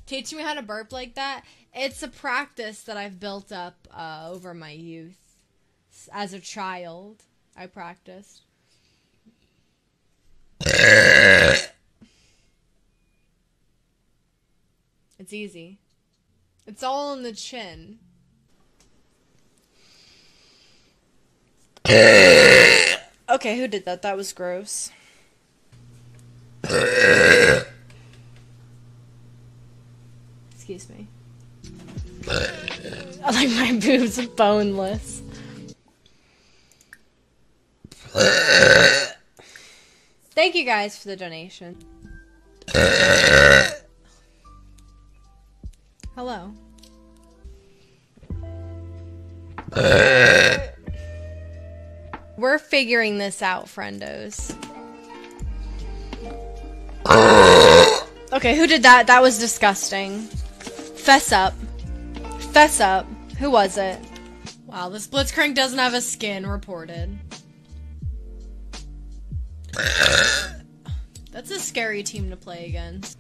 Teaching me how to burp like that, it's a practice that I've built up over my youth. As a child, I practiced. It's easy. It's all in the chin. Okay, who did that? That was gross. Excuse me. I like my boobs boneless. Thank you guys for the donation. Hello. We're figuring this out, friendos. Okay, who did that? That was disgusting. Fess up. Fess up. Who was it? Wow, the Blitzcrank doesn't have a skin reported. That's a scary team to play against.